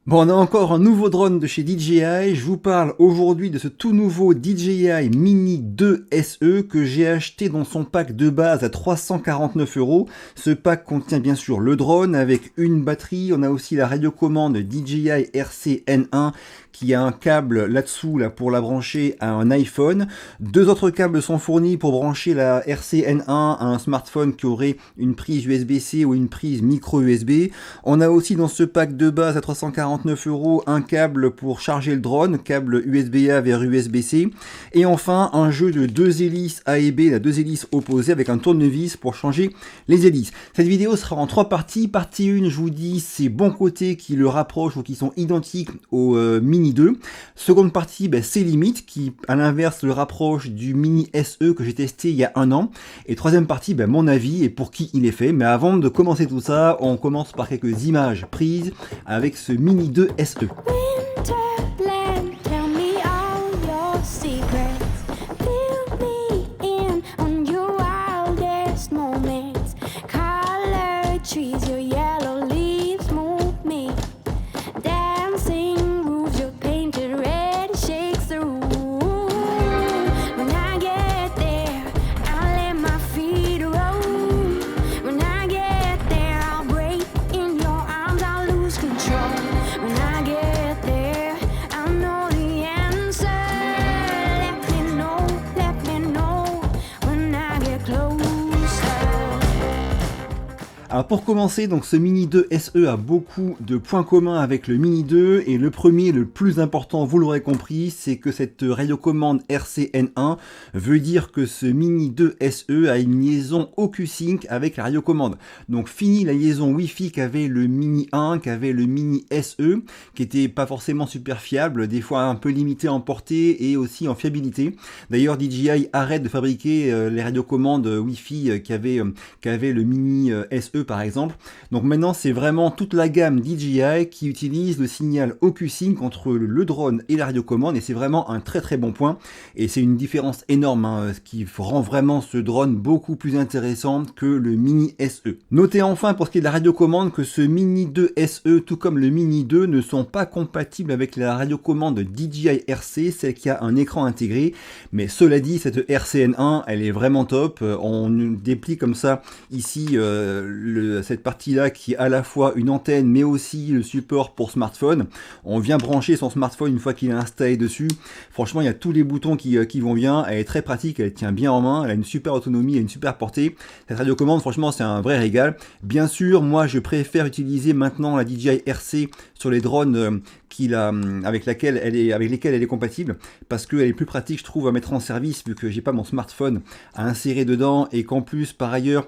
Bon, on a encore un nouveau drone de chez DJI. Je vous parle aujourd'hui de ce tout nouveau DJI Mini 2 SE que j'ai acheté dans son pack de base à 349 €. Ce pack contient bien sûr le drone avec une batterie. On a aussi la radiocommande DJI RC-N1 qui a un câble là-dessous pour la brancher à un iPhone. Deux autres câbles sont fournis pour brancher la RC-N1 à un smartphone qui aurait une prise USB-C ou une prise micro USB. On a aussi dans ce pack de base à 349 € un câble pour charger le drone, câble USB-A vers USB-C. Et enfin un jeu de deux hélices A et B, la deux hélices opposées avec un tournevis pour changer les hélices. Cette vidéo sera en trois parties. Partie 1, je vous dis ses bons côtés qui le rapprochent ou qui sont identiques au Mini 2. Seconde partie, ses limites qui à l'inverse le rapproche du Mini SE que j'ai testé il y a un an. Et troisième partie, mon avis et pour qui il est fait. Mais avant de commencer tout ça, on commence par quelques images prises avec ce Mini 2 SE. Alors pour commencer, donc ce Mini 2 SE a beaucoup de points communs avec le Mini 2 et le premier, le plus important, vous l'aurez compris, c'est que cette radiocommande RC-N1 veut dire que ce Mini 2 SE a une liaison OcuSync avec la radiocommande. Donc fini la liaison Wi-Fi qu'avait le Mini 1, qu'avait le Mini SE, qui était pas forcément super fiable, des fois un peu limité en portée et aussi en fiabilité. D'ailleurs DJI arrête de fabriquer les radiocommandes Wi-Fi qu'avait le Mini SE par exemple. Donc maintenant c'est vraiment toute la gamme DJI qui utilise le signal OcuSync entre le drone et la radiocommande et c'est vraiment un très très bon point et c'est une différence énorme ce qui rend vraiment ce drone beaucoup plus intéressant que le Mini SE. Notez enfin pour ce qui est de la radiocommande que ce Mini 2 SE tout comme le Mini 2 ne sont pas compatibles avec la radiocommande DJI RC, celle qui a un écran intégré, mais cela dit cette RC-N1 elle est vraiment top. On déplie comme ça ici cette partie là qui est à la fois une antenne mais aussi le support pour smartphone. On vient brancher son smartphone une fois qu'il est installé dessus. Franchement il y a tous les boutons qui vont bien, elle est très pratique, elle tient bien en main, elle a une super autonomie et une super portée. Cette radiocommande franchement c'est un vrai régal. Bien sûr moi je préfère utiliser maintenant la DJI RC sur les drones avec lesquels elle est compatible parce qu'elle est plus pratique je trouve à mettre en service vu que j'ai pas mon smartphone à insérer dedans et qu'en plus par ailleurs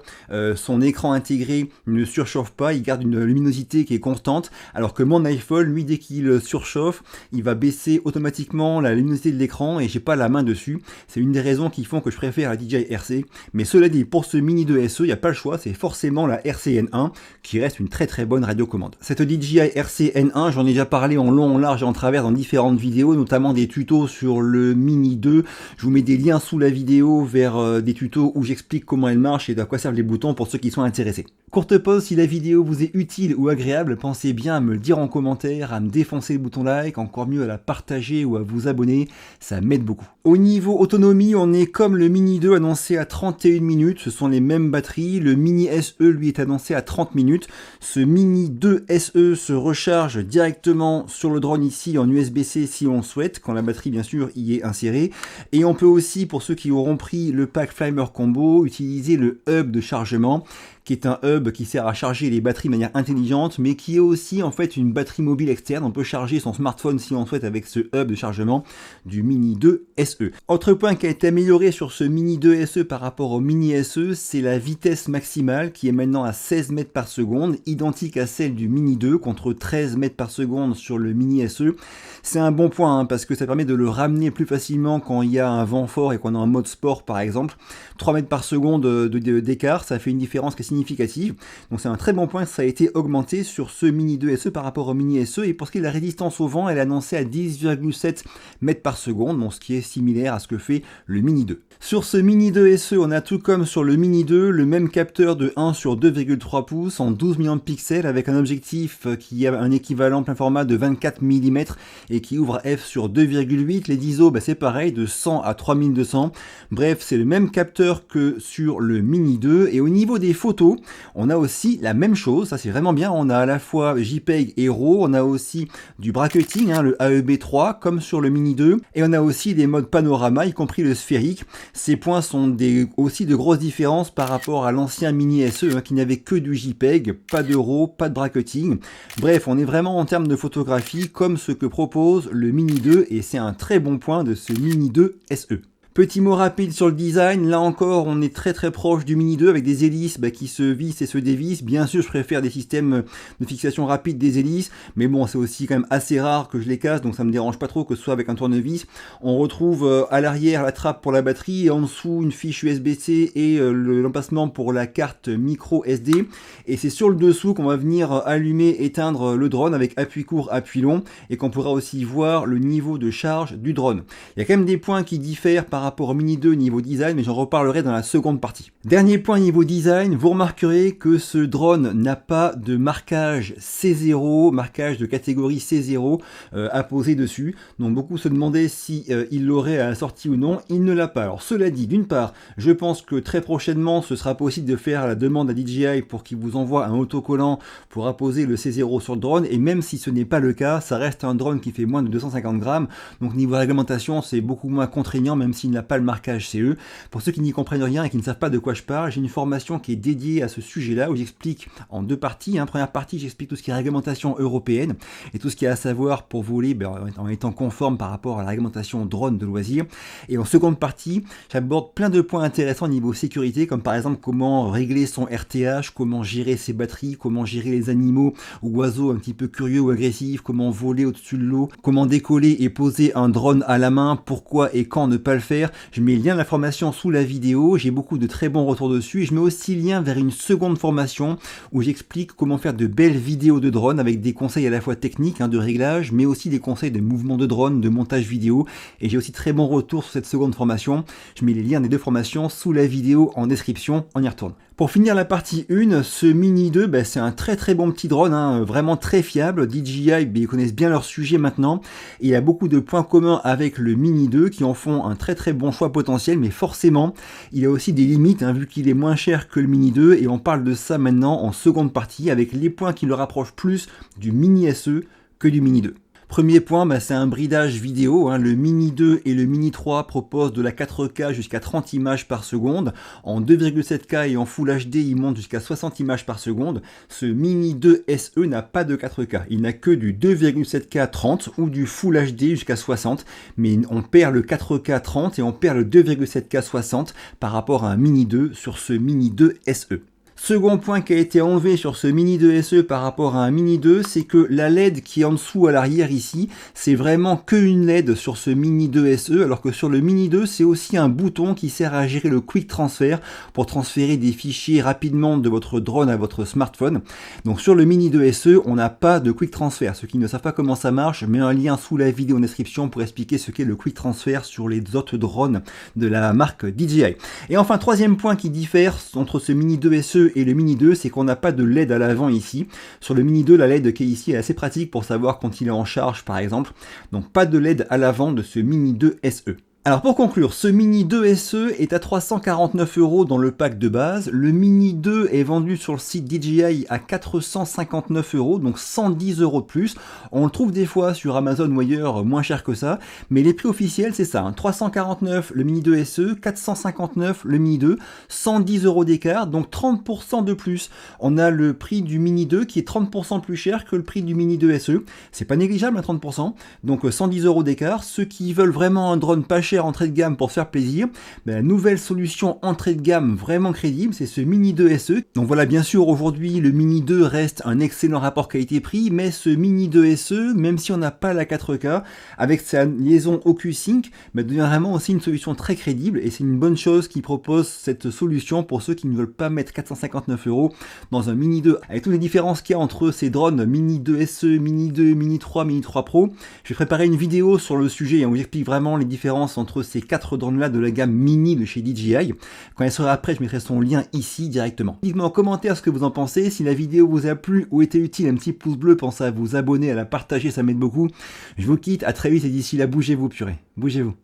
son écran intégré ne surchauffe pas, il garde une luminosité qui est constante alors que mon iPhone lui dès qu'il surchauffe il va baisser automatiquement la luminosité de l'écran et j'ai pas la main dessus. C'est une des raisons qui font que je préfère la DJI RC, mais cela dit pour ce Mini 2 SE il n'y a pas le choix, c'est forcément la RC-N1 qui reste une très très bonne radiocommande. Cette DJI RC-N1 j'en ai déjà parlé en long, en large et en travers dans différentes vidéos, notamment des tutos sur le Mini 2. Je vous mets des liens sous la vidéo vers des tutos où j'explique comment elle marche et à quoi servent les boutons pour ceux qui sont intéressés. Courte pause, si la vidéo vous est utile ou agréable, pensez bien à me le dire en commentaire, à me défoncer le bouton like, encore mieux à la partager ou à vous abonner, ça m'aide beaucoup. Au niveau autonomie, on est comme le Mini 2 annoncé à 31 minutes, ce sont les mêmes batteries, le Mini SE lui est annoncé à 30 minutes. Ce Mini 2 SE se recharge directement sur le drone ici en USB-C si on souhaite, quand la batterie bien sûr y est insérée. Et on peut aussi, pour ceux qui auront pris le pack Flymer Combo, utiliser le hub de chargement qui est un hub qui sert à charger les batteries de manière intelligente, mais qui est aussi en fait une batterie mobile externe. On peut charger son smartphone si on souhaite avec ce hub de chargement du Mini 2 SE. Autre point qui a été amélioré sur ce Mini 2 SE par rapport au Mini SE, c'est la vitesse maximale qui est maintenant à 16 mètres par seconde, identique à celle du Mini 2 contre 13 mètres par seconde sur le Mini SE. C'est un bon point parce que ça permet de le ramener plus facilement quand il y a un vent fort et qu'on est en mode sport par exemple. 3 mètres par seconde d'écart, ça fait une différence qui est significative. Donc c'est un très bon point, ça a été augmenté sur ce Mini 2 SE par rapport au Mini SE. Et pour ce qui est de la résistance au vent, elle est annoncée à 10,7 mètres par seconde, donc ce qui est similaire à ce que fait le Mini 2. Sur ce Mini 2 SE, on a tout comme sur le Mini 2, le même capteur de 1 sur 2,3 pouces en 12 millions de pixels avec un objectif qui a un équivalent plein format de 24 mm et qui ouvre f sur 2,8. Les ISO, c'est pareil, de 100 à 3200. Bref, c'est le même capteur que sur le Mini 2. Et au niveau des photos, on a aussi la même chose, ça c'est vraiment bien. On a à la fois JPEG et RAW, on a aussi du bracketing, le AEB3 comme sur le Mini 2. Et on a aussi des modes panorama, y compris le sphérique. Ces points sont aussi de grosses différences par rapport à l'ancien Mini SE qui n'avait que du JPEG, pas de RAW, pas de bracketing. Bref, on est vraiment en termes de photographie comme ce que propose le Mini 2 et c'est un très bon point de ce Mini 2 SE. Petit mot rapide sur le design, là encore on est très proche du Mini 2 avec des hélices qui se vissent et se dévissent. Bien sûr je préfère des systèmes de fixation rapide des hélices, mais bon c'est aussi quand même assez rare que je les casse, donc ça me dérange pas trop que ce soit avec un tournevis. On retrouve à l'arrière la trappe pour la batterie et en dessous une fiche USB-C et l'emplacement pour la carte micro SD. Et c'est sur le dessous qu'on va venir allumer, éteindre le drone avec appui court, appui long, et qu'on pourra aussi voir le niveau de charge du drone. Il y a quand même des points qui diffèrent par rapport au Mini 2 niveau design, mais j'en reparlerai dans la seconde partie. Dernier point niveau design, vous remarquerez que ce drone n'a pas de marquage C0, marquage de catégorie C0 apposé dessus. Donc beaucoup se demandaient si il l'aurait à la sortie ou non, il ne l'a pas. Alors cela dit, d'une part, je pense que très prochainement ce sera possible de faire la demande à DJI pour qu'il vous envoie un autocollant pour apposer le C0 sur le drone, et même si ce n'est pas le cas, ça reste un drone qui fait moins de 250 grammes, donc niveau réglementation c'est beaucoup moins contraignant même s'il n'a pas le marquage CE. Pour ceux qui n'y comprennent rien et qui ne savent pas de quoi je parle, j'ai une formation qui est dédiée à ce sujet-là où j'explique en deux parties. Première partie, j'explique tout ce qui est réglementation européenne et tout ce qu'il y a à savoir pour voler en étant conforme par rapport à la réglementation drone de loisirs. Et en seconde partie, j'aborde plein de points intéressants au niveau sécurité, comme par exemple comment régler son RTH, comment gérer ses batteries, comment gérer les animaux ou oiseaux un petit peu curieux ou agressifs, comment voler au-dessus de l'eau, comment décoller et poser un drone à la main, pourquoi et quand ne pas le faire. Je mets le lien de la formation sous la vidéo, j'ai beaucoup de très bons retours dessus, et je mets aussi le lien vers une seconde formation où j'explique comment faire de belles vidéos de drone avec des conseils à la fois techniques de réglage, mais aussi des conseils de mouvement de drone, de montage vidéo, et j'ai aussi très bons retours sur cette seconde formation. Je mets les liens des deux formations sous la vidéo en description, on y retourne. Pour finir la partie 1, ce Mini 2, c'est un très bon petit drone, vraiment très fiable. DJI, ils connaissent bien leur sujet maintenant. Et il y a beaucoup de points communs avec le Mini 2 qui en font un très bon choix potentiel, mais forcément, il a aussi des limites, vu qu'il est moins cher que le Mini 2, et on parle de ça maintenant en seconde partie, avec les points qui le rapprochent plus du Mini SE que du Mini 2. Premier point, c'est un bridage vidéo. Le Mini 2 et le Mini 3 proposent de la 4K jusqu'à 30 images par seconde. En 2,7K et en Full HD, il monte jusqu'à 60 images par seconde. Ce Mini 2 SE n'a pas de 4K. Il n'a que du 2,7K 30 ou du Full HD jusqu'à 60. Mais on perd le 4K 30 et on perd le 2,7K 60 par rapport à un Mini 2 sur ce Mini 2 SE. Second point qui a été enlevé sur ce Mini 2 SE par rapport à un Mini 2, c'est que la LED qui est en dessous à l'arrière ici, c'est vraiment que une LED sur ce Mini 2 SE, alors que sur le Mini 2, c'est aussi un bouton qui sert à gérer le Quick Transfer pour transférer des fichiers rapidement de votre drone à votre smartphone. Donc sur le Mini 2 SE, on n'a pas de Quick Transfer. Ceux qui ne savent pas comment ça marche, je mets un lien sous la vidéo en description pour expliquer ce qu'est le Quick Transfer sur les autres drones de la marque DJI. Et enfin, troisième point qui diffère entre ce Mini 2 SE et le Mini 2, c'est qu'on n'a pas de LED à l'avant ici. Sur le Mini 2, la LED qui est ici est assez pratique pour savoir quand il est en charge par exemple. Donc pas de LED à l'avant de ce Mini 2 SE. Alors pour conclure, ce Mini 2 SE est à 349 € dans le pack de base. Le Mini 2 est vendu sur le site DJI à 459 €, donc 110 € de plus. On le trouve des fois sur Amazon ou ailleurs moins cher que ça, mais les prix officiels c'est ça, 349 le Mini 2 SE, 459 le Mini 2, 110 € d'écart, donc 30% de plus. On a le prix du Mini 2 qui est 30% plus cher que le prix du Mini 2 SE. C'est pas négligeable à 30%, donc 110 € d'écart. Ceux qui veulent vraiment un drone pas cher, cher entrée de gamme pour se faire plaisir, mais la nouvelle solution entrée de gamme vraiment crédible, c'est ce Mini 2 SE. Donc voilà, bien sûr, aujourd'hui, le Mini 2 reste un excellent rapport qualité-prix, mais ce Mini 2 SE, même si on n'a pas la 4K, avec sa liaison OcuSync, devient vraiment aussi une solution très crédible, et c'est une bonne chose qu'ils proposent cette solution pour ceux qui ne veulent pas mettre 459 € dans un Mini 2. Avec toutes les différences qu'il y a entre ces drones Mini 2 SE, Mini 2, Mini 3, Mini 3 Pro, je vais préparer une vidéo sur le sujet et on vous explique vraiment les différences entre ces 4 drones-là de la gamme Mini de chez DJI. Quand elle sera prête, je mettrai son lien ici directement. Dites-moi en commentaire ce que vous en pensez. Si la vidéo vous a plu ou été utile, un petit pouce bleu, pensez à vous abonner, à la partager, ça m'aide beaucoup. Je vous quitte, à très vite et d'ici là, bougez-vous purée. Bougez-vous.